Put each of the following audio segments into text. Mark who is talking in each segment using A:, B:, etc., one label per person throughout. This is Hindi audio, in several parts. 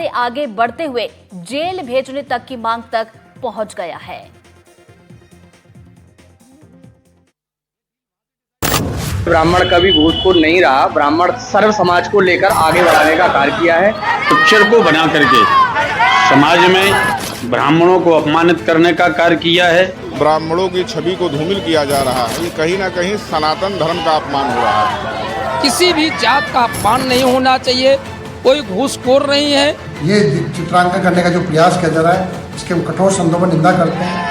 A: से आगे बढ़ते हुए जेल भेजने तक की मांग तक पहुंच गया है।
B: ब्राह्मण कभी भूतपूर्व नहीं रहा। ब्राह्मण सर्व समाज को लेकर आगे बढ़ाने का कार्य किया है।
C: पिक्चर को बना करके समाज में ब्राह्मणों को अपमानित करने का कार्य किया है।
D: ब्राह्मणों की छवि को धूमिल किया जा रहा है। ये कहीं ना कहीं सनातन धर्म का अपमान हो रहा है।
E: किसी भी जात का अपमान नहीं होना चाहिए, कोई घूसखोर नहीं है।
F: ये चित्रांकन करने का जो प्रयास किया जा रहा है, इसके हम कठोर शब्दों में निंदा करते हैं।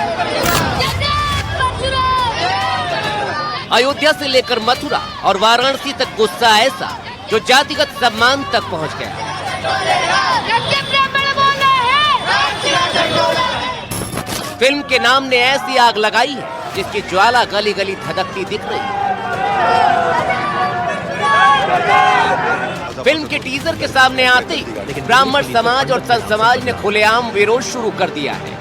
G: अयोध्या से लेकर मथुरा और वाराणसी तक गुस्सा ऐसा जो जातिगत सम्मान तक पहुंच गया। फिल्म के नाम ने ऐसी आग लगाई है जिसकी ज्वाला गली गली धधकती दिख रही है। फिल्म के टीजर के सामने आते ही ब्राह्मण समाज और संत समाज ने खुलेआम विरोध शुरू कर दिया है।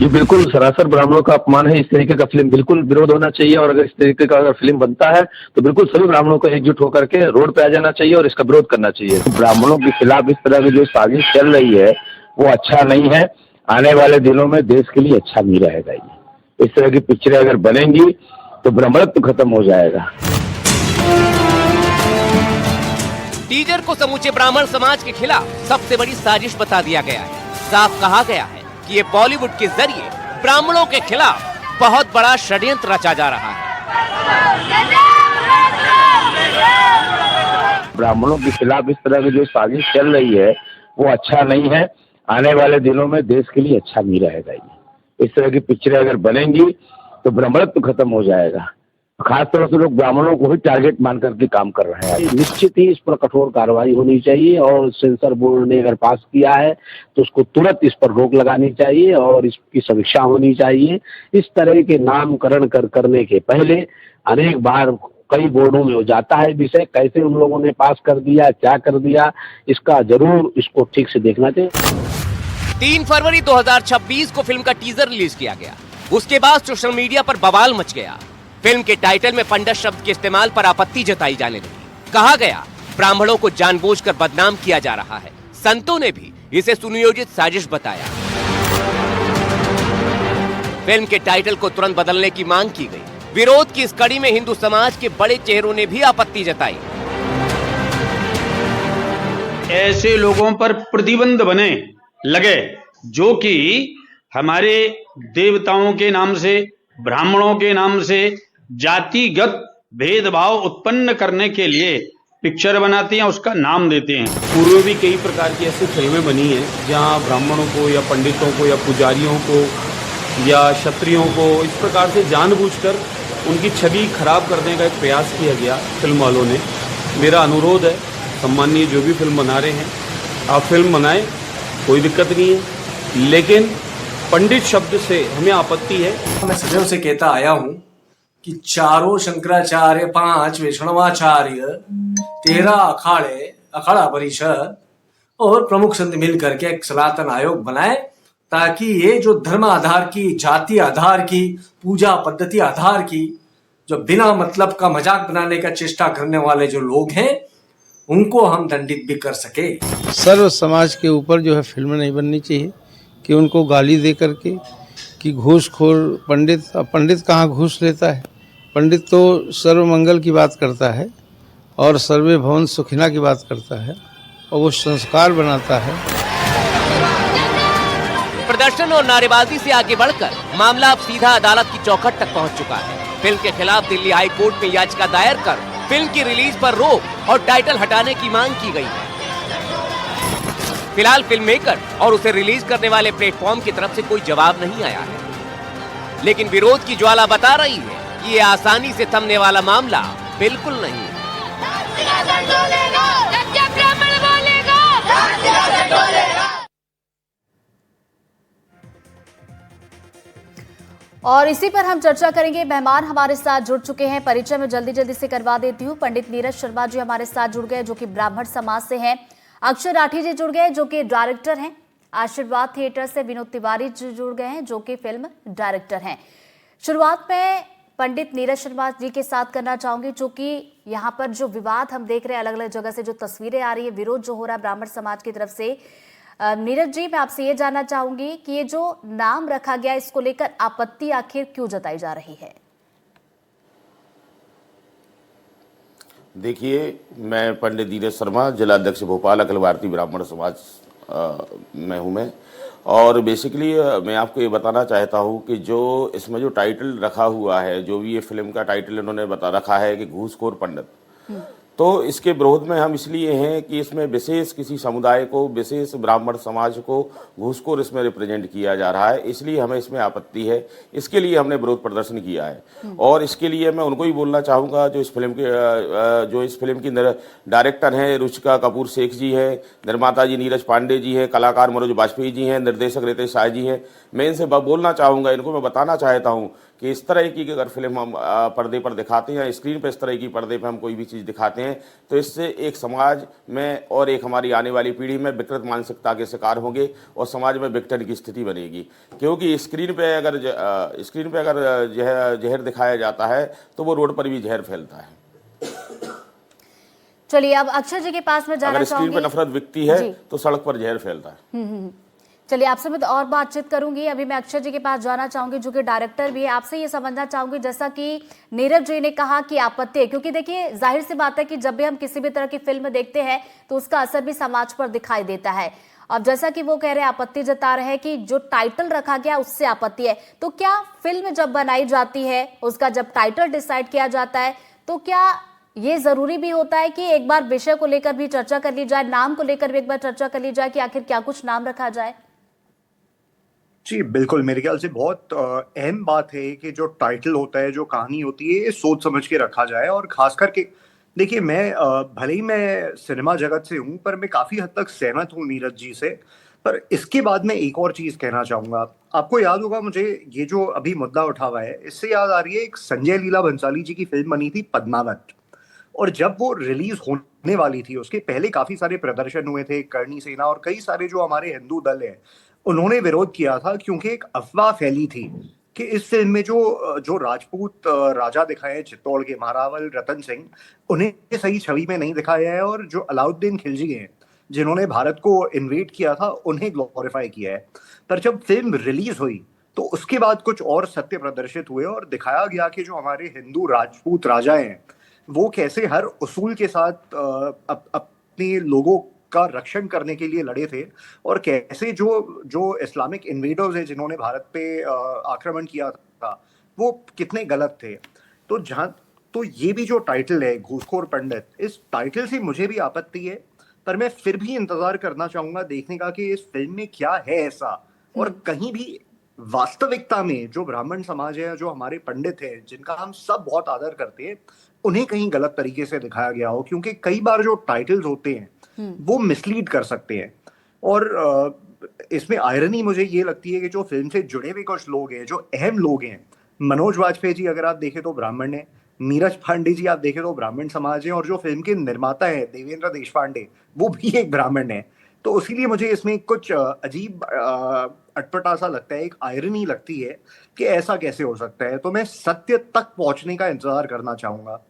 H: ये बिल्कुल सरासर ब्राह्मणों का अपमान है। इस तरीके का फिल्म बिल्कुल विरोध होना चाहिए और अगर इस तरीके का अगर फिल्म बनता है तो बिल्कुल सभी ब्राह्मणों को एकजुट होकर के रोड पे आ जाना चाहिए और इसका विरोध करना चाहिए। ब्राह्मणों के खिलाफ इस तरह की जो साजिश चल रही है वो अच्छा नहीं है। आने वाले दिनों में देश के लिए अच्छा नहीं रहेगा। ये इस तरह की पिक्चरें अगर बनेंगी तो ब्राह्मणत्व खत्म हो जाएगा।
G: टीजर को समूचे ब्राह्मण समाज के खिलाफ सबसे बड़ी साजिश बता दिया गया है। साफ कहा गया है कि ये बॉलीवुड के जरिए ब्राह्मणों के खिलाफ बहुत बड़ा षड्यंत्र रचा जा रहा है।
H: ब्राह्मणों के खिलाफ इस तरह की जो साजिश चल रही है वो अच्छा नहीं है। आने वाले दिनों में देश के लिए अच्छा नहीं रहेगा। ये इस तरह की पिक्चरें अगर बनेंगी तो ब्राह्मणत्व खत्म हो जाएगा। खासतौर से लोग ब्राह्मणों को ही टारगेट मान करके काम कर रहे हैं। निश्चित ही इस पर कठोर कार्रवाई होनी चाहिए और सेंसर बोर्ड ने अगर पास किया है तो उसको तुरंत इस पर रोक लगानी चाहिए और इसकी समीक्षा होनी चाहिए। इस तरह के नामकरण करने के पहले अनेक बार कई बोर्डों में हो जाता है विषय, कैसे उन लोगों ने पास कर दिया, क्या कर दिया, इसका जरूर इसको ठीक से देखना चाहिए।
G: 3 फरवरी 2026 को फिल्म का टीजर रिलीज किया गया। उसके बाद सोशल मीडिया पर बवाल मच गया। फिल्म के टाइटल में पंडित शब्द के इस्तेमाल पर आपत्ति जताई जाने लगी। कहा गया ब्राह्मणों को जानबूझकर बदनाम किया जा रहा है। संतों ने भी इसे सुनियोजित साजिश बताया। फिल्म के टाइटल को तुरंत बदलने की मांग की गई। विरोध की इस कड़ी में हिंदू समाज के बड़े चेहरों ने भी आपत्ति जताई।
C: ऐसे लोगों पर प्रतिबंध बने लगे जो कि हमारे देवताओं के नाम से, ब्राह्मणों के नाम से जातिगत भेदभाव उत्पन्न करने के लिए पिक्चर बनाते हैं, उसका नाम देते हैं।
I: पूर्व भी कई प्रकार की ऐसी फिल्में बनी हैं जहां ब्राह्मणों को या पंडितों को या पुजारियों को या क्षत्रियों को इस प्रकार से जानबूझकर उनकी छवि खराब करने का एक प्रयास किया गया फिल्म वालों ने। मेरा अनुरोध है, सम्मानीय जो भी फिल्म बना रहे हैं, आप फिल्म बनाएं, कोई दिक्कत नहीं है, लेकिन पंडित शब्द से हमें आपत्ति है।
J: मैं सदैव से कहता आया हूं कि चारों शंकराचार्य, 5 वैष्णवाचार्य, 13 अखाड़े, अखाड़ा परिषद और प्रमुख संत मिल करके एक सनातन आयोग बनाए ताकि ये जो धर्म आधार की, जाति आधार की, पूजा पद्धति आधार की, जो बिना मतलब का मजाक बनाने का चेष्टा करने वाले जो लोग हैं उनको हम दंडित भी कर सके।
K: सर्व समाज के ऊपर जो है फिल्म नहीं बननी चाहिए कि उनको गाली दे करके कि घूसखोर पंडित कहाँ घूस लेता है। पंडित तो सर्व मंगल की बात करता है और सर्वे भवन सुखिना की बात करता है और वो संस्कार बनाता है।
G: प्रदर्शन और नारेबाजी से आगे बढ़कर मामला अब सीधा अदालत की चौखट तक पहुंच चुका है। फिल्म के खिलाफ दिल्ली हाई कोर्ट में याचिका दायर कर फिल्म की रिलीज पर रोक और टाइटल हटाने की मांग की गई है। फिलहाल फिल्म मेकर और उसे रिलीज करने वाले प्लेटफॉर्म की तरफ से कोई जवाब नहीं आया है, लेकिन विरोध की ज्वाला बता रही है कि ये आसानी से थमने वाला मामला बिल्कुल नहीं है।
A: और इसी पर हम चर्चा करेंगे। मेहमान हमारे साथ जुड़ चुके हैं, परिचय में जल्दी से करवा देती हूँ। पंडित नीरज शर्मा जी हमारे साथ जुड़ गए जो कि ब्राह्मण समाज से हैं। अक्षय राठी जी जुड़ गए जो कि डायरेक्टर हैं। आशीर्वाद थिएटर से विनोद तिवारी जी जुड़ गए हैं जो कि फिल्म डायरेक्टर हैं। शुरुआत में पंडित नीरज शर्मा जी के साथ करना चाहूंगी, चूंकि यहाँ पर जो विवाद हम देख रहे हैं, अलग अलग जगह से जो तस्वीरें आ रही है, विरोध जो हो रहा है ब्राह्मण समाज की तरफ से। नीरज जी, मैं आपसे ये जानना चाहूंगी कि ये जो नाम रखा गया, इसको लेकर आपत्ति आखिर क्यों जताई जा रही है?
H: देखिए, मैं पंडित नीरज शर्मा, जिला अध्यक्ष भोपाल, अखिल भारतीय ब्राह्मण समाज में हूँ मैं। और बेसिकली मैं आपको ये बताना चाहता हूँ कि जो इसमें जो टाइटल रखा हुआ है, जो भी ये फिल्म का टाइटल इन्होंने बता रखा है कि घूसखोर पंडित, तो इसके विरोध में हम इसलिए हैं कि इसमें विशेष किसी समुदाय को, विशेष ब्राह्मण समाज को घूसखोर इसमें रिप्रेजेंट किया जा रहा है, इसलिए हमें इसमें आपत्ति है। इसके लिए हमने विरोध प्रदर्शन किया है। और इसके लिए मैं उनको ही बोलना चाहूँगा जो इस फिल्म की डायरेक्टर हैं रुचिका कपूर शेख जी है, निर्माता जी नीरज पांडे जी है, कलाकार मनोज वाजपेयी जी हैं, निर्देशक रितेश शाह जी हैं। मैं इनसे बोलना चाहूँगा, इनको मैं बताना चाहता हूँ कि इस तरह की अगर फिल्म हम पर्दे पर दिखाते हैं, स्क्रीन पर इस तरह की पर्दे पर हम कोई भी चीज़ दिखाते हैं, तो इससे एक समाज में और एक हमारी आने वाली पीढ़ी में विकृत मानसिकता के शिकार होंगे और समाज में विघटन की स्थिति बनेगी। क्योंकि स्क्रीन पे अगर जहर दिखाया जाता है तो वो रोड पर भी जहर फैलता है।
A: चलिए, अब अक्षय जी के पास में जाना चाहूंगी।
H: स्क्रीन पर नफरत बिकती है तो सड़क पर जहर फैलता है।
A: चलिए, आपसे मैं और बातचीत करूंगी। अभी मैं अक्षय जी के पास जाना चाहूंगी, जो कि डायरेक्टर भी है। आपसे ये समझना चाहूंगी, जैसा कि नीरज जी ने कहा कि आपत्ति है, क्योंकि देखिए जाहिर सी बात है कि जब भी हम किसी भी तरह की फिल्म देखते हैं तो उसका असर भी समाज पर दिखाई देता है। अब जैसा कि वो कह रहे हैं, आपत्ति जता रहे हैं कि जो टाइटल रखा गया उससे आपत्ति है, तो क्या फिल्म जब बनाई जाती है, उसका जब टाइटल डिसाइड किया जाता है, तो क्या ये जरूरी भी होता है कि एक बार विषय को लेकर भी चर्चा कर ली जाए, नाम को लेकर भी एक बार चर्चा कर ली जाए कि आखिर क्या कुछ नाम रखा जाए?
L: जी बिल्कुल, मेरे ख्याल से बहुत अहम बात है कि जो टाइटल होता है, जो कहानी होती है, ये सोच समझ के रखा जाए। और खास करके देखिए, मैं भले ही मैं सिनेमा जगत से हूँ, पर मैं काफी हद तक सहमत हूँ नीरज जी से। पर इसके बाद मैं एक और चीज कहना चाहूंगा। आपको याद होगा, मुझे ये जो अभी मुद्दा उठा हुआ है, इससे याद आ रही है एक संजय लीला भंसाली जी की फिल्म बनी थी पद्मावत। और जब वो रिलीज होने वाली थी, उसके पहले काफी सारे प्रदर्शन हुए थे। करणी सेना और कई सारे जो हमारे हिंदू दल हैं, उन्होंने विरोध किया था, क्योंकि एक अफवाह फैली थी कि इस फिल्म में जो राजपूत राजा दिखाए हैं चित्तौड़ के, महारावल रतन सिंह, उन्हें सही छवि में नहीं दिखाया है, और जो अलाउद्दीन खिलजी हैं, जिन्होंने भारत को इन्वेड किया था, उन्हें ग्लोरीफाई किया है। पर जब फिल्म रिलीज हुई तो उसके बाद कुछ और सत्य प्रदर्शित हुए और दिखाया गया कि जो हमारे हिंदू राजपूत राजा हैं, वो कैसे हर उसूल के साथ अपने लोगों का रक्षण करने के लिए लड़े थे, और कैसे जो इस्लामिक इन्वेडर्स हैं जिन्होंने भारत पे आक्रमण किया था, वो कितने गलत थे। तो ये भी जो टाइटल है घूसखोर पंडित, इस टाइटल से मुझे भी आपत्ति है, पर मैं फिर भी इंतजार करना चाहूंगा देखने का कि इस फिल्म में क्या है ऐसा, और कहीं भी वास्तविकता में जो ब्राह्मण समाज है, जो हमारे पंडित हैं, जिनका हम सब बहुत आदर करते हैं, उन्हें कहीं गलत तरीके से दिखाया गया हो। क्योंकि कई बार जो टाइटल्स होते हैं वो मिसलीड कर सकते हैं। और इसमें आयरनी मुझे ये लगती है कि जो फिल्म से जुड़े हुए कुछ लोग हैं, जो अहम लोग हैं, मनोज वाजपेयी जी अगर आप देखें तो ब्राह्मण है, नीरज पांडे जी आप देखें तो ब्राह्मण समाज है, और जो फिल्म के निर्माता है देवेंद्र देशपांडे, वो भी एक ब्राह्मण है। तो इसीलिए मुझे इसमें कुछ अजीब अटपटा सा लगता है, एक आयरनी लगती है कि ऐसा कैसे हो सकता है। तो मैं सत्य तक पहुंचने का इंतजार करना चाहूंगा।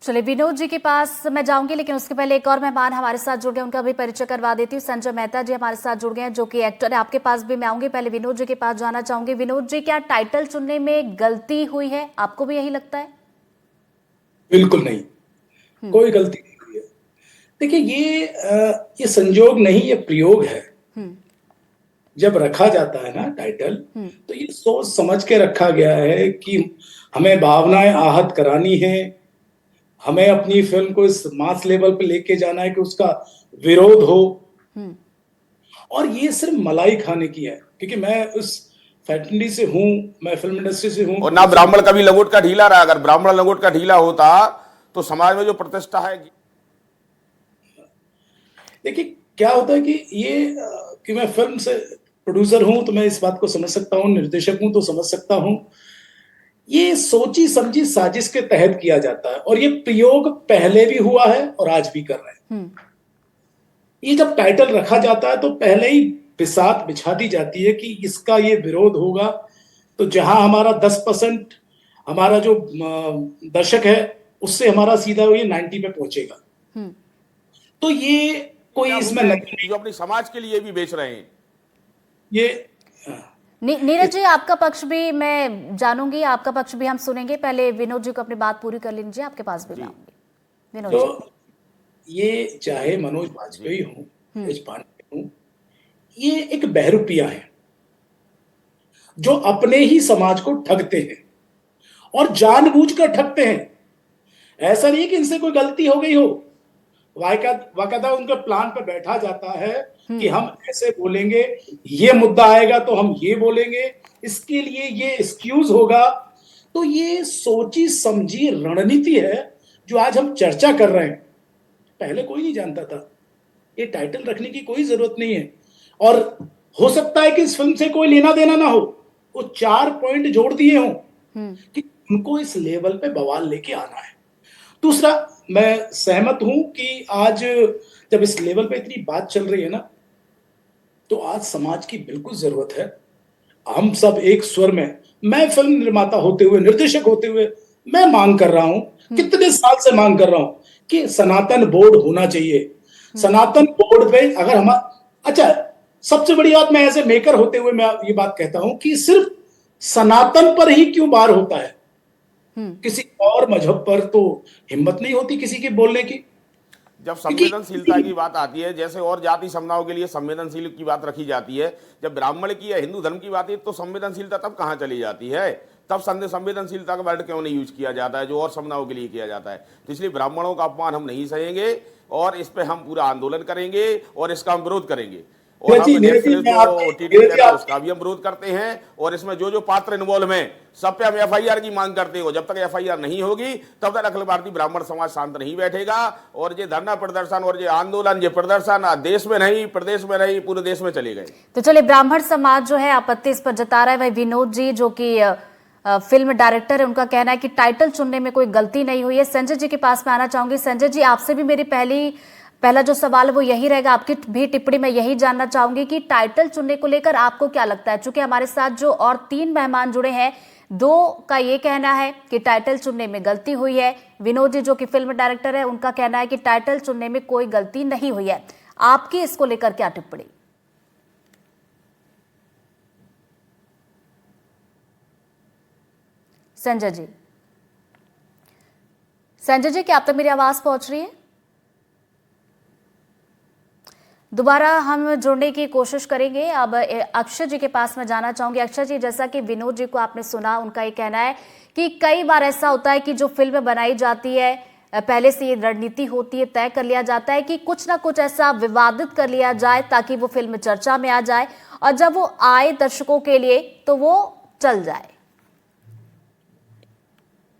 A: चलिए, विनोद जी के पास मैं जाऊंगी, लेकिन उसके पहले एक और मेहमान हमारे साथ जुड़ गए, उनका भी परिचय करवा देती हूँ। संजय मेहता जी हमारे साथ जुड़ गए हैं, जो कि एक्टर है। आपके पास भी मैं आऊंगी, पहले विनोद जी के पास जाना चाहूंगी। विनोद जी, क्या टाइटल चुनने में गलती हुई है? आपको भी यही लगता है?
M: बिल्कुल नहीं, कोई गलती नहीं हुई है। देखिए, ये संजोग नहीं, ये प्रयोग है। जब रखा जाता है ना टाइटल, तो ये सोच समझ के रखा गया है कि हमें भावनाएं आहत करानी है, हमें अपनी फिल्म को इस मास लेवल पे लेके जाना है कि उसका विरोध हो। और ये सिर्फ मलाई खाने की है, क्योंकि मैं उस फैमिली से हूं, मैं फिल्म इंडस्ट्री से हूं।
H: और ना ब्राह्मण कभी लंगोट का ढीला रहा। अगर ब्राह्मण लंगोट का ढीला होता तो समाज में जो प्रतिष्ठा है।
M: देखिए, क्या होता है कि मैं फिल्म से प्रोड्यूसर हूं तो मैं इस बात को समझ सकता हूं, निर्देशक हूं तो समझ सकता हूं। ये सोची समझी साजिश के तहत किया जाता है, और ये प्रयोग पहले भी हुआ है और आज भी कर रहे हैं। ये जब टाइटल रखा जाता है तो पहले ही बिसात बिछा दी जाती है कि इसका ये विरोध होगा, तो जहां हमारा 10% हमारा जो दर्शक है उससे हमारा सीधा ये 90 पे पहुंचेगा। तो ये कोई इसमें
D: जो अपने समाज के लिए भी बेच रहे हैं
M: ये
A: नीरज जी, आपका पक्ष भी मैं जानूंगी, आपका पक्ष भी हम सुनेंगे। पहले विनोद जी को अपनी बात पूरी कर लीजिए, आपके पास भी आऊंगी। विनोद जी,
M: तो ये चाहे मनोज वाजपेयी हो, देश पांडे हो, ये एक बहरूपिया है जो अपने ही समाज को ठगते हैं और जानबूझकर ठगते हैं। ऐसा नहीं है कि इनसे कोई गलती हो गई हो, वाकदा उनके प्लान पे बैठा जाता है कि हम ऐसे बोलेंगे, ये मुद्दा आएगा तो हम ये बोलेंगे, इसके लिए ये एक्सक्यूज होगा। तो ये सोची समझी रणनीति है जो आज हम चर्चा कर रहे हैं। पहले कोई नहीं जानता था, ये टाइटल रखने की कोई जरूरत नहीं है। और हो सकता है कि इस फिल्म से कोई लेना देना ना हो, वो 4 पॉइंट जोड़ दिए हों कि उनको इस लेवल पे बवाल लेके आना है। दूसरा, मैं सहमत हूं कि आज जब इस लेवल पे इतनी बात चल रही है ना, तो आज समाज की बिल्कुल जरूरत है हम सब एक स्वर में, मैं फिल्म निर्माता होते हुए, निर्देशक होते हुए, मैं मांग कर रहा हूं, कितने साल से मांग कर रहा हूं कि सनातन बोर्ड होना चाहिए। सनातन बोर्ड पे अगर हम, अच्छा, सबसे बड़ी बात, मैं ऐसे मेकर होते हुए मैं ये बात कहता हूं कि सिर्फ सनातन पर ही क्यों बार होता है, किसी और मजहब पर तो हिम्मत नहीं होती किसी के बोलने की।
D: जब संवेदनशीलता की बात आती है, जैसे और जाति समुदायों के लिए संवेदनशील की बात रखी जाती है, जब ब्राह्मण की या हिंदू धर्म की बात है तो संवेदनशीलता तब कहाँ चली जाती है? तब संवेदनशीलता का वर्ड क्यों नहीं यूज किया जाता है जो और समुदायों के लिए किया जाता है? तो इसलिए ब्राह्मणों का अपमान हम नहीं सहेंगे और इस पे हम पूरा आंदोलन करेंगे और इसका हम विरोध करेंगे। और हम उसका भी हम विरोध करते हैं। और इसमें जो पात्र इन्वॉल्व हैं सब पे हम एफआईआर की मांग करते हो। जब तक एफआईआर नहीं होगी तब तक अखिल भारतीय ब्राह्मण समाज शांत नहीं बैठेगा। और ये धरना प्रदर्शन और ये आंदोलन, ये प्रदर्शन देश में नहीं, प्रदेश में नहीं, पूरे देश में चले गए।
A: तो चलिए, ब्राह्मण समाज जो है आपत्ति इस पर जता रहा है। भाई विनोद जी जो कि फिल्म डायरेक्टर है, उनका कहना है कि टाइटल चुनने में कोई गलती नहीं हुई है। संजय जी के पास में आना चाहूंगी। संजय जी, आपसे भी मेरी पहला जो सवाल है वो यही रहेगा, आपकी भी टिप्पणी मैं यही जानना चाहूंगी कि टाइटल चुनने को लेकर आपको क्या लगता है? चूंकि हमारे साथ जो और 3 मेहमान जुड़े हैं, 2 का ये कहना है कि टाइटल चुनने में गलती हुई है। विनोद जी जो कि फिल्म डायरेक्टर है, उनका कहना है कि टाइटल चुनने में कोई गलती नहीं हुई है। आपकी इसको लेकर क्या टिप्पणी? संजय जी, क्या आप तक मेरी आवाज पहुंच रही है? दोबारा हम जुड़ने की कोशिश करेंगे। अब अक्षय जी के पास मैं जाना चाहूंगी। अक्षय जी, जैसा कि विनोद जी को आपने सुना, उनका ये कहना है कि कई बार ऐसा होता है कि जो फिल्म बनाई जाती है पहले से ये रणनीति होती है, तय कर लिया जाता है कि कुछ ना कुछ ऐसा विवादित कर लिया जाए ताकि वो फिल्म चर्चा में आ जाए और जब वो आए दर्शकों के लिए तो वो चल जाए।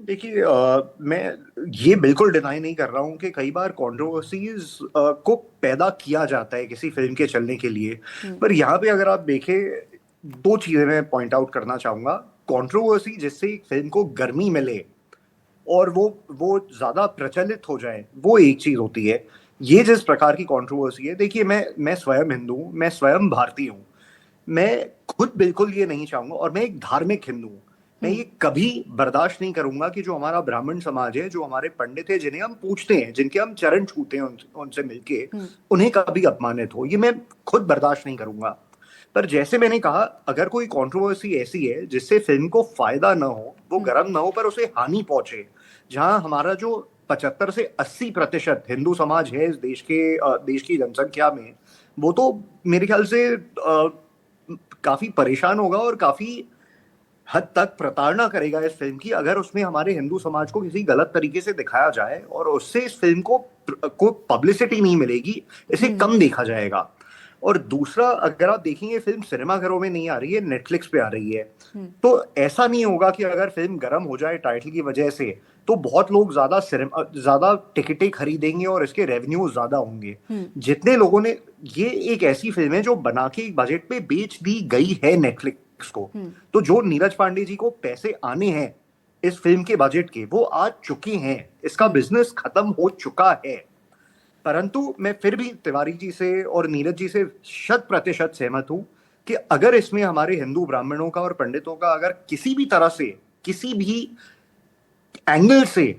L: देखिए, मैं ये बिल्कुल डिनाई नहीं कर रहा हूँ कि कई बार कंट्रोवर्सीज को पैदा किया जाता है किसी फिल्म के चलने के लिए। पर यहाँ पे अगर आप देखें, 2 चीजें मैं पॉइंट आउट करना चाहूंगा। कंट्रोवर्सी जिससे एक फिल्म को गर्मी मिले और वो ज्यादा प्रचलित हो जाए, वो एक चीज होती है। ये जिस प्रकार की कंट्रोवर्सी है, देखिए, मैं स्वयं हिंदू हूँ, मैं स्वयं भारतीय हूँ, मैं खुद बिल्कुल ये नहीं चाहूंगा, और मैं एक धार्मिक हिंदू हूँ, मैं ये कभी बर्दाश्त नहीं करूंगा कि जो हमारा ब्राह्मण समाज है, जो हमारे पंडित है, जिन्हें हम पूछते हैं, जिनके हम चरण छूते हैं उनसे मिलके, उन्हें कभी अपमानित हो, ये मैं खुद बर्दाश्त नहीं करूंगा। पर जैसे मैंने कहा, अगर कोई कंट्रोवर्सी ऐसी है जिससे फिल्म को फायदा ना हो, वो गर्म ना हो, पर उसे हानि पहुंचे, जहां हमारा जो 75 से 80% हिंदू समाज है इस देश की जनसंख्या में, वो तो मेरे ख्याल से काफी परेशान होगा और काफी हद तक प्रताड़ना करेगा इस फिल्म की, अगर उसमें हमारे हिंदू समाज को किसी गलत तरीके से दिखाया जाए और उससे इस फिल्म को पब्लिसिटी नहीं मिलेगी, इसे कम देखा जाएगा। और दूसरा, अगर आप देखेंगे, फिल्म सिनेमाघरों में नहीं आ रही है, नेटफ्लिक्स पे आ रही है, तो ऐसा नहीं होगा कि अगर फिल्म गर्म हो जाए टाइटल की वजह से तो बहुत लोग ज्यादा टिकटें खरीदेंगे और इसके रेवेन्यू ज्यादा होंगे। जितने लोगों ने, ये एक ऐसी फिल्म है जो बना के बजट पे बेच दी गई है नेटफ्लिक्स को, तो जो नीरज पांडे जी को पैसे आने हैं इस फिल्म के बजट के, वो आ चुके हैं, इसका बिजनेस खत्म हो चुका है। परंतु मैं फिर भी तिवारी जी से और नीरज जी से 100% सहमत हूं कि अगर इसमें हमारे हिंदू ब्राह्मणों का और पंडितों का अगर किसी भी तरह से किसी भी एंगल से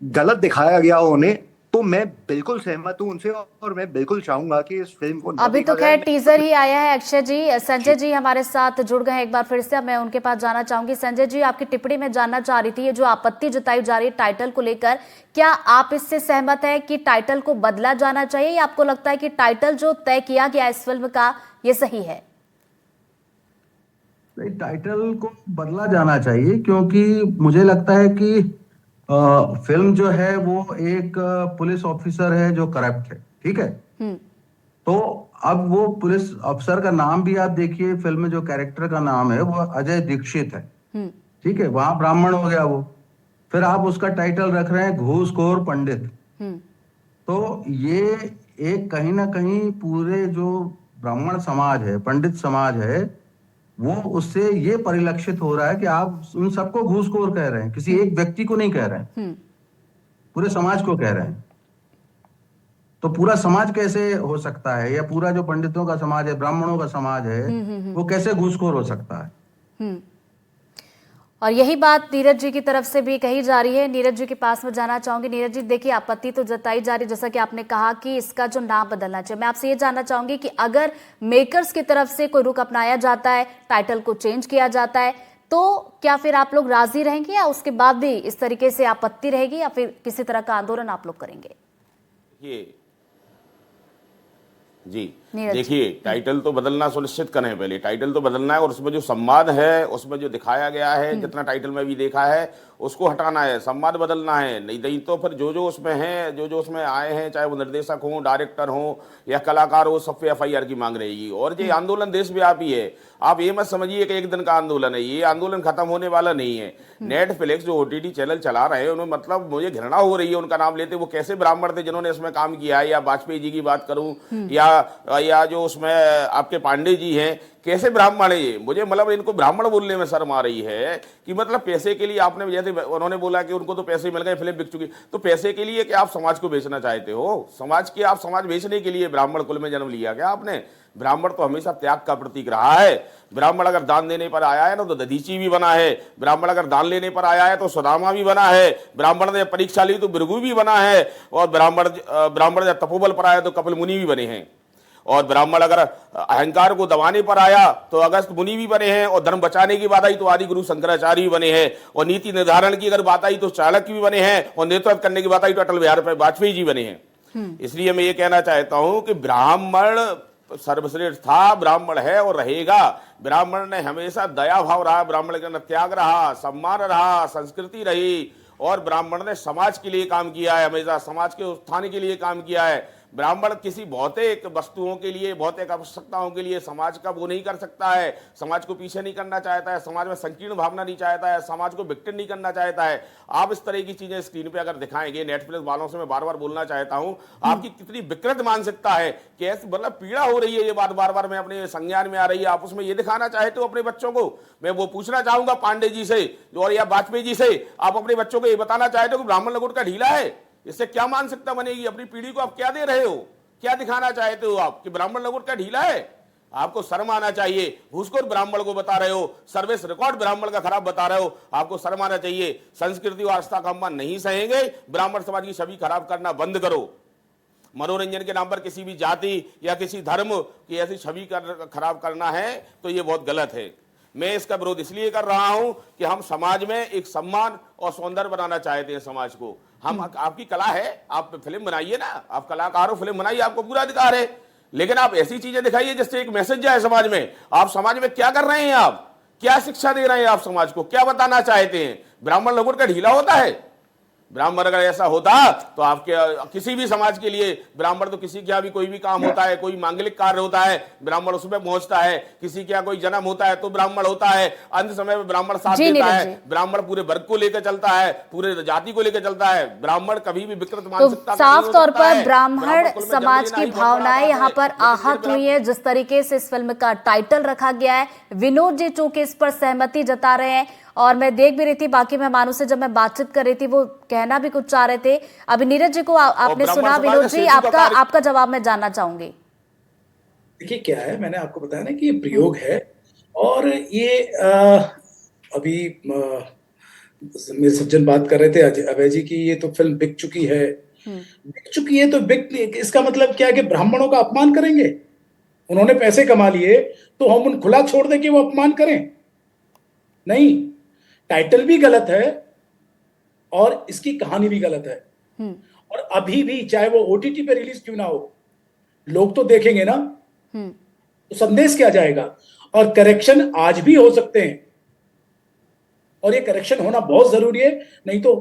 L: गलत दिखाया गया उन्हें, तो मैं बिल्कुल सहमत हूं उनसे और मैं बिल्कुल चाहूंगा कि इस फिल्म को
A: अभी तो खैर टीजर ही आया है। अक्षय जी, संजय जी हमारे साथ जुड़ गए हैं एक बार फिर से, मैं उनके पास जाना चाहूंगी। संजय जी, आपकी टिप्पणी में जानना चाह रही थी, ये जो आपत्ति जताई जा रही है टाइटल को लेकर, क्या आप इससे सहमत है कि टाइटल को बदला जाना चाहिए, या आपको लगता है कि टाइटल जो तय किया गया इस फिल्म का ये सही है?
N: टाइटल को बदला जाना चाहिए, क्योंकि मुझे लगता है कि फिल्म जो है वो एक पुलिस ऑफिसर है जो करप्ट है, ठीक है। तो अब वो पुलिस अफसर का नाम भी आप देखिए, फिल्म में जो कैरेक्टर का नाम है वो अजय दीक्षित है, ठीक है, वहां ब्राह्मण हो गया वो। फिर आप उसका टाइटल रख रहे हैं घूसखोर पंडित। तो ये एक कहीं ना कहीं पूरे जो ब्राह्मण समाज है, पंडित समाज है, वो उससे ये परिलक्षित हो रहा है कि आप उन सबको घूसखोर कह रहे हैं, किसी एक व्यक्ति को नहीं कह रहे हैं, पूरे समाज को कह रहे हैं। तो पूरा समाज कैसे हो सकता है, या पूरा जो पंडितों का समाज है, ब्राह्मणों का समाज है, वो कैसे घूसखोर हो सकता है?
A: और यही बात नीरज जी की तरफ से भी कही जा रही है। नीरज जी के पास में जाना चाहूंगी। नीरज जी, देखिए आपत्ति तो जताई जा रही है, जैसा कि आपने कहा कि इसका जो नाम बदलना चाहिए। मैं आपसे ये जानना चाहूंगी कि अगर मेकर्स की तरफ से कोई रुख अपनाया जाता है, टाइटल को चेंज किया जाता है, तो क्या फिर आप लोग राजी रहेंगे, या उसके बाद भी इस तरीके से आपत्ति रहेगी, या फिर किसी तरह का आंदोलन आप लोग करेंगे?
D: जी देखिए, टाइटल तो बदलना सुनिश्चित करें, पहले टाइटल तो बदलना है, और उसमें जो संवाद है, उसमें जो दिखाया गया है, जितना टाइटल में भी देखा है, उसको हटाना है, संवाद बदलना है। नहीं तो फिर जो उसमें हैं, जो उसमें आए हैं, चाहे वो निर्देशक हो, डायरेक्टर हो या कलाकार हो, सब पे FIR की मांग रहेगी। और ये आंदोलन देशव्यापी है। आप ये मत समझिए कि एक दिन का आंदोलन है, ये आंदोलन खत्म होने वाला नहीं है। नेटफ्लिक्स जो OTT चैनल चला रहे हैं, उन्हें मतलब मुझे घृणा हो रही है उनका नाम लेते। वो कैसे ब्राह्मण थे जिन्होंने इसमें काम किया है, या वाजपेयी जी की बात करूं, या जो उसमें आपके पांडे जी हैं, कैसे ब्राह्मण है ये? मुझे मतलब इनको ब्राह्मण बोलने में शर्म आ रही है कि मतलब पैसे के लिए आपने, जैसे उन्होंने बोला कि उनको तो पैसे मिल गए, फिल्म बिक चुकी, तो पैसे के लिए क्या आप समाज को बेचना चाहते हो? आप समाज बेचने के लिए ब्राह्मण कुल में जन्म लिया क्या आपने? ब्राह्मण तो हमेशा त्याग का प्रतीक रहा है। ब्राह्मण अगर दान देने पर आया है ना तो दधीची भी बना है, ब्राह्मण अगर दान लेने पर आया है तो सुदामा भी बना है, ब्राह्मण ने परीक्षा ली तो भृगु भी बना है, और ब्राह्मण जब तपोबल पर आया तो कपिल मुनि भी बने हैं, और ब्राह्मण अगर अहंकार को दबाने पर आया तो अगस्त मुनि भी बने हैं, और धर्म बचाने की बात आई तो आदि गुरु शंकराचार्य भी बने हैं, और नीति निर्धारण की अगर बात आई तो चाणक्य भी बने हैं, और नेतृत्व करने की बात आई तो अटल बिहारी वाजपेयी जी बने हैं। इसलिए मैं ये कहना चाहता हूं कि ब्राह्मण सर्वश्रेष्ठ था, ब्राह्मण है और रहेगा। ब्राह्मण ने हमेशा दया भाव रहा, ब्राह्मण के अंदर त्याग रहा, सम्मान रहा, संस्कृति रही, और ब्राह्मण ने समाज के लिए काम किया है, हमेशा समाज के उत्थान के लिए काम किया है। ब्राह्मण किसी भौतिक वस्तुओं के लिए, भौतिक आवश्यकताओं के लिए समाज का वो नहीं कर सकता है, समाज को पीछे नहीं करना चाहता है, समाज में संकीर्ण भावना नहीं चाहता है, समाज को विक्टिम नहीं करना चाहता है। आप इस तरह की चीजें स्क्रीन पे अगर दिखाएंगे, नेटफ्लिक्स वालों से मैं बार बार बोलना चाहता हूं, आपकी कितनी विकृत मानसिकता है, कैसे मतलब पीड़ा हो रही है, ये बात बार बार मैं अपने संज्ञान में आ रही है। आप उसमें ये दिखाना चाहते हो अपने बच्चों को, मैं वो पूछना चाहूंगा पांडे जी से और या वाजपेयी जी से, आप अपने बच्चों को ये बताना चाहते हो कि ब्राह्मण लंगोट का ढीला है? इससे क्या मानसिकता बनेगी? अपनी पीढ़ी को आप क्या दे रहे हो, क्या दिखाना चाहते हो आप कि ब्राह्मण लंगोट का ढीला है? आपको शर्म आना चाहिए। घूसखोर ब्राह्मण को बता रहे हो, सर्विस रिकॉर्ड ब्राह्मण का खराब बता रहे हो, आपको शर्म आना चाहिए। संस्कृति और आस्था का अपमान नहीं सहेंगे। ब्राह्मण समाज की छवि खराब करना बंद करो। मनोरंजन के नाम पर किसी भी जाति या किसी धर्म की ऐसी छवि खराब करना है तो ये बहुत गलत है। मैं इसका विरोध इसलिए कर रहा हूं कि हम समाज में एक सम्मान और सौंदर्य बनाना चाहते हैं समाज को। हम, आपकी कला है, आप फिल्म बनाइए ना, आप कलाकार हो, फिल्म बनाइए, आपको पूरा अधिकार है, लेकिन आप ऐसी चीजें दिखाइए जिससे एक मैसेज जाए समाज में। आप समाज में क्या कर रहे हैं, आप क्या शिक्षा दे रहे हैं, आप समाज को क्या बताना चाहते हैं? ब्राह्मण लंगोट का ढीला होता है? ब्राह्मण अगर ऐसा होता तो आपके किसी भी समाज के लिए, ब्राह्मण तो किसी क्या भी कोई भी काम होता है, कोई मांगलिक कार्य होता है ब्राह्मण उसमें पहुंचता है, किसी क्या कोई जन्म होता है तो ब्राह्मण होता है, अंत समय में ब्राह्मण साथ देता है, ब्राह्मण पूरे वर्ग को लेकर चलता है, पूरे जाति को लेकर चलता है। ब्राह्मण कभी भी विकृत मानसिकता
A: साफ तौर पर ब्राह्मण समाज की भावनाएं यहाँ पर आहत हुई है जिस तरीके से इस फिल्म का टाइटल रखा गया है। विनोद जी चूंकि इस पर सहमति जता रहे हैं, और मैं देख भी रही थी बाकी मेहमानों से जब मैं बातचीत कर रही थी वो कहना भी कुछ चाह रहे थे। अभी नीरज जी को आपने सुना, विनोद जी आपका जवाब मैं जानना चाहूंगी।
M: देखिए क्या है, मैंने आपको बताया ना कि ये प्रयोग है और ये अभी मेरे सज्जन बात कर रहे थे अभय जी की ये तो फिल्म बिक चुकी है। बिक चुकी है तो इसका मतलब क्या है कि ब्राह्मणों का अपमान करेंगे? उन्होंने पैसे कमा लिए तो हम उन खुला छोड़ दें कि वो अपमान करें? नहीं, टाइटल भी गलत है और इसकी कहानी भी गलत है। और अभी भी चाहे वो ओटीटी पे रिलीज क्यों ना हो, लोग तो देखेंगे ना, तो संदेश क्या जाएगा? और करेक्शन आज भी हो सकते हैं और ये करेक्शन होना बहुत जरूरी है, नहीं तो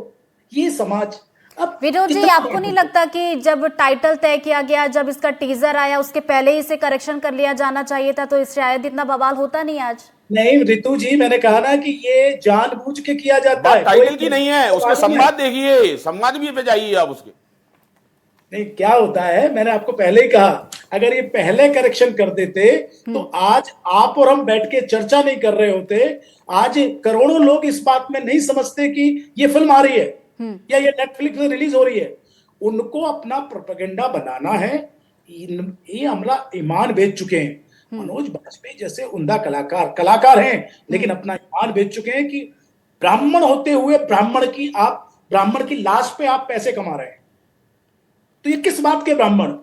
M: ये समाज अब
A: विनोद जी, आपको नहीं लगता कि जब टाइटल तय किया गया, जब इसका टीजर आया, उसके पहले ही इसे करेक्शन कर लिया जाना चाहिए था, तो शायद इतना बवाल होता नहीं आज?
M: नहीं रितु जी, मैंने कहा ना कि ये जानबूझ के किया जाता है,
D: टाइटल की नहीं है, उसके संवाद देखिए, संवाद भी पे जाइए आप उसके।
M: नहीं, क्या होता है, मैंने आपको पहले ही कहा, अगर ये पहले करेक्शन कर देते तो आज आप और हम बैठ के चर्चा नहीं कर रहे होते। आज करोड़ों लोग इस बात में नहीं समझते कि ये फिल्म आ रही है या ये नेटफ्लिक्स में रिलीज हो रही है। उनको अपना प्रोपेगेंडा बनाना है। ये हमला ईमान बेच चुके हैं। मनोज बाजपेयी जैसे उम्दा कलाकार हैं, लेकिन अपना ईमान बेच चुके हैं कि ब्राह्मण होते हुए ब्राह्मण की लाश पे आप पैसे कमा रहे हैं। तो ये किस बात के ब्राह्मण?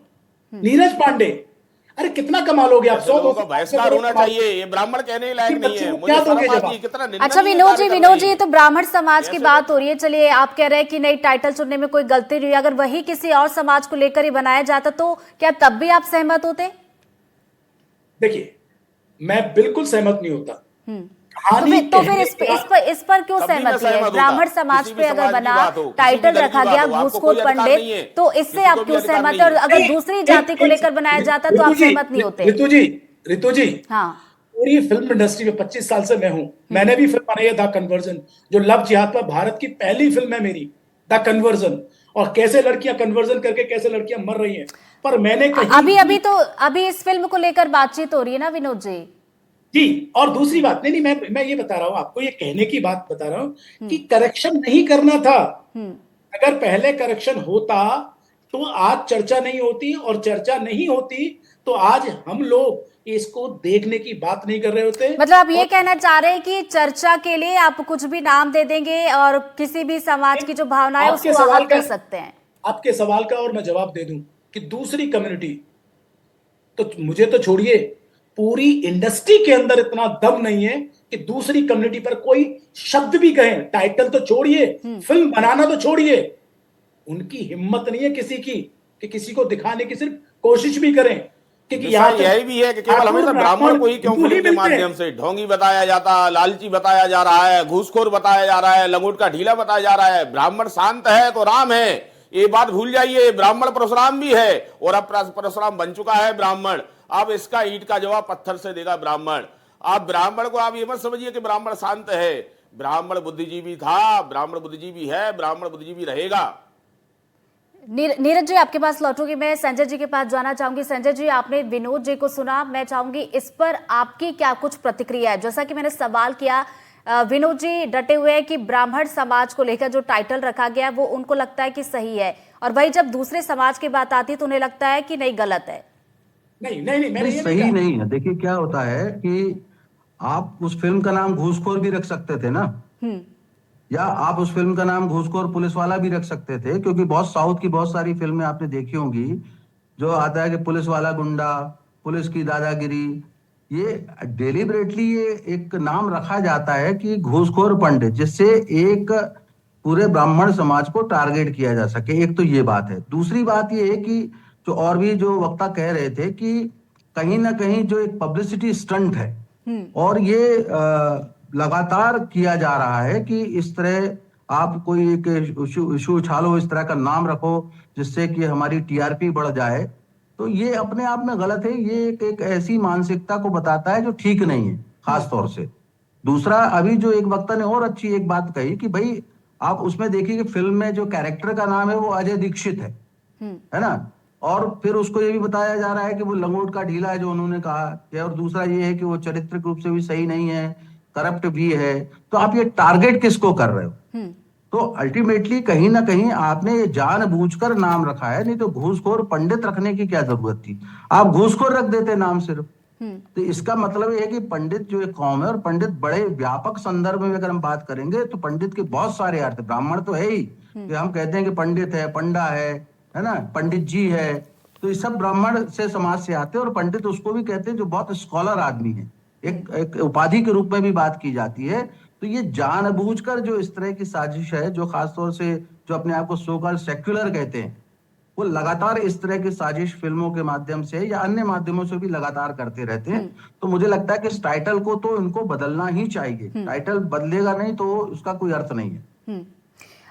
M: नीरज पांडे, अरे कितना कमा लोगे आप? 100
D: का बहिष्कार होना चाहिए, ये ब्राह्मण कहने लायक नहीं है। मुझे शर्म आती है, कितना
A: अच्छा विनोद जी, ये तो ब्राह्मण समाज की बात हो रही है। चलिए, आप कह रहे हैं कि नई टाइटल चुनने में कोई गलती नहीं हुई, अगर वही किसी और समाज को लेकर ही बनाया जाता तो क्या तब भी आप सहमत होते?
M: देखिए, मैं बिल्कुल सहमत नहीं होता।
A: तो फिर इस पर क्यों सहमति है? ब्राह्मण समाज पे अगर बना, टाइटल रखा गया घूसखोर पंडित, तो इससे आप क्यों सहमत है? और अगर दूसरी जाति को लेकर बनाया जाता तो आप सहमत नहीं होते?
M: रितु जी, हाँ, पूरी फिल्म इंडस्ट्री में 25 साल से मैं हूं। मैंने भी फिल्म बनाई है द कन्वर्जन, जो लव जिहाद पर भारत की पहली फिल्म है मेरी, द कन्वर्जन। और कैसे लड़कियां कन्वर्जन करके कैसे लड़कियां मर रही हैं। पर मैंने
A: अभी इस फिल्म को लेकर बातचीत हो रही है ना विनोद जी?
M: जी, और दूसरी बात, नहीं मैं ये बता रहा हूं आपको, ये कहने की बात बता रहा हूं कि करेक्शन नहीं करना था। अगर पहले करेक्शन होता तो आज चर्चा नहीं होती, और चर्चा नहीं होती तो आज हम लोग इसको देखने की बात नहीं कर रहे होते।
A: मतलब आप ये कहना चाह रहे हैं कि चर्चा के लिए आप कुछ भी नाम दे देंगे और किसी भी समाज की जो भावना है उसको आहत कर सकते हैं?
M: आपके सवाल का और मैं जवाब दे दूं कि दूसरी कम्युनिटी, तो मुझे तो छोड़िए, पूरी इंडस्ट्री के अंदर इतना दम नहीं है कि दूसरी कम्युनिटी पर कोई शब्द भी कहें। टाइटल तो छोड़िए, फिल्म बनाना तो छोड़िए, उनकी हिम्मत नहीं है किसी की कि किसी को दिखाने की सिर्फ कोशिश भी करें। क्योंकि
D: यही भी है कि केवल हमेशा ब्राह्मण को ही क्यों फिल्म के माध्यम से ढोंगी बताया जाता, लालची बताया जा रहा है, घूसखोर बताया जा रहा है, लंगोट का ढीला बताया जा रहा है। ब्राह्मण शांत है तो राम है, ये बात भूल जाइए। ब्राह्मण परशुराम भी है, और अब परशुराम बन चुका है ब्राह्मण। अब इसका ईंट का जवाब पत्थर से देगा ब्राह्मण। आप ब्राह्मण को आप ये मत समझिए कि ब्राह्मण शांत है। ब्राह्मण बुद्धिजीवी था, ब्राह्मण बुद्धिजीवी है, ब्राह्मण बुद्धिजीवी रहेगा।
A: नीरज जी, आपके पास लौटूंगी, मैं संजय जी के पास जाना चाहूंगी। संजय जी, आपने विनोद जी को सुना, मैं चाहूंगी इस पर आपकी क्या कुछ प्रतिक्रिया है? जैसा कि मैंने सवाल किया, विनोद जी डटे हुए हैं कि ब्राह्मण समाज को लेकर जो टाइटल रखा गया वो उनको लगता है कि सही है, और वही जब दूसरे समाज की बात आती है तो उन्हें लगता है कि नहीं, गलत है।
M: नहीं,
N: सही नहीं है। देखिए क्या होता है कि आप उस फिल्म का नाम घूसखोर भी रख सकते थे ना, या आप उस फिल्म का नाम घूसखोर पुलिस वाला भी रख सकते थे, क्योंकि बहुत साउथ की बहुत सारी फिल्में आपने देखी होंगी जो आता है कि पुलिस वाला गुंडा, पुलिस की दादागिरी। ये डेलिबरेटली ये एक नाम रखा जाता है कि घूसखोर पंडित, जिससे एक पूरे ब्राह्मण समाज को टारगेट किया जा सके। एक तो ये बात है। दूसरी बात ये है कि जो और भी जो वक्ता कह रहे थे कि कहीं ना कहीं जो एक पब्लिसिटी स्टंट है, और ये लगातार किया जा रहा है कि इस तरह आप कोई एक इशू उछालो, इस तरह का नाम रखो जिससे कि हमारी टीआरपी बढ़ जाए, तो ये अपने आप में गलत है। ये एक ऐसी मानसिकता को बताता है जो ठीक नहीं है, खास तौर से। दूसरा, अभी जो एक वक्ता ने और अच्छी एक बात कही कि भाई आप उसमें देखिए कि फिल्म में जो कैरेक्टर का नाम है वो अजय दीक्षित है ना, और फिर उसको ये भी बताया जा रहा है कि वो लंगोट का ढीला है जो उन्होंने कहा, और दूसरा ये है कि वो चारित्रिक रूप से भी सही नहीं है, करप्ट भी है। तो आप ये टारगेट किसको कर रहे हो? तो अल्टीमेटली कहीं ना कहीं आपने ये जानबूझकर नाम रखा है, नहीं तो घूसखोर पंडित रखने की क्या जरूरत थी, आप घूसखोर रख देते नाम सिर्फ। तो इसका मतलब ये है कि पंडित जो एक कौम है, और पंडित बड़े व्यापक संदर्भ में अगर हम बात करेंगे तो पंडित के बहुत सारे अर्थ, ब्राह्मण तो है ही, कि हम कहते हैं कि पंडित है, पंडा है ना, पंडित जी है, तो ये सब ब्राह्मण से समाज से आते हैं। और पंडित उसको भी कहते हैं जो बहुत स्कॉलर आदमी है, एक उपाधि के रूप में भी बात की जाती है। तो ये जानबूझकर जो इस तरह की साजिश है, जो खासतौर से जो अपने आप को सो कॉल्ड सेक्युलर कहते हैं, वो लगातार इस तरह की साजिश फिल्मों के माध्यम से या अन्य माध्यमों से भी लगातार करते रहते हैं। तो मुझे लगता है कि इस टाइटल को तो इनको बदलना ही चाहिए। टाइटल बदलेगा नहीं तो उसका कोई अर्थ नहीं है।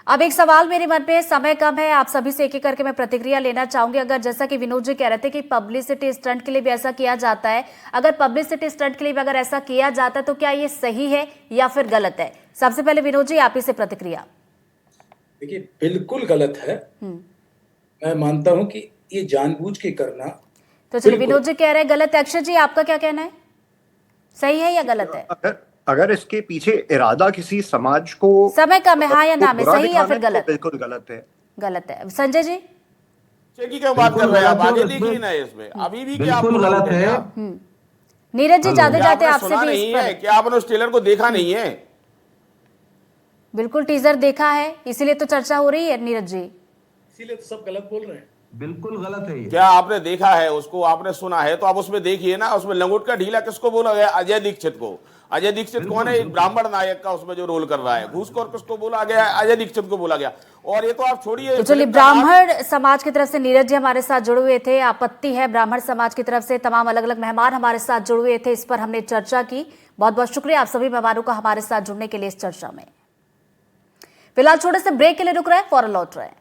A: अब एक सवाल मेरे मन पे, समय कम है, आप सभी से एक एक करके मैं प्रतिक्रिया लेना चाहूंगी। अगर जैसा कि विनोद जी कह रहे थे कि पब्लिसिटी स्टंट के लिए भी ऐसा किया जाता है, अगर पब्लिसिटी स्टंट के लिए भी अगर ऐसा किया जाता है तो क्या ये सही है या फिर गलत है? सबसे पहले विनोद जी आप ही से प्रतिक्रिया।
M: देखिए, बिल्कुल गलत है। मैं मानता हूं कि ये जानबूझ के करना।
A: तो चलिए, विनोद जी कह रहे हैं गलत है, अक्षय जी आपका क्या कहना है, सही है या गलत है?
L: अगर इसके पीछे इरादा किसी समाज को,
A: समय कम है, हाँ या ना में, सही या फिर गलत?
L: बिल्कुल गलत है।
A: गलत है। संजय जी
D: की क्या बात कर रहे हैं आप? आगे देखिए ना, इसमें अभी भी क्या
N: बिल्कुल गलत है।
A: नीरज जी जाते जाते आपसे भी
D: नहीं है, क्या आपने उस ट्रेलर को देखा नहीं है?
A: बिल्कुल टीजर देखा है, इसीलिए तो चर्चा हो रही है नीरज जी।
M: इसीलिए तो सब गलत बोल रहे हैं।
N: बिल्कुल गलत है ये।
D: क्या आपने देखा है उसको, आपने सुना है? तो आप उसमें देखिए ना, उसमें लंगोट का ढीला किसको बोला गया? अजय दीक्षित को। अजय दीक्षित कौन है? ब्राह्मण नायक का उसमें जो रोल कर रहा है। घूसखोर किसको बोला गया? अजय दीक्षित को बोला गया। और ये तो आप छोड़िए,
A: तो चलिए, ब्राह्मण समाज की तरफ से नीरज जी हमारे साथ जुड़े हुए थे, आपत्ति है ब्राह्मण समाज की तरफ से, तमाम अलग अलग मेहमान हमारे साथ जुड़े हुए थे, इस पर हमने चर्चा की। बहुत बहुत शुक्रिया आप सभी मेहमानों का हमारे साथ जुड़ने के लिए इस चर्चा में। फिलहाल छोटे से ब्रेक के लिए रुक रहे हैं, फौरन लौट रहे हैं।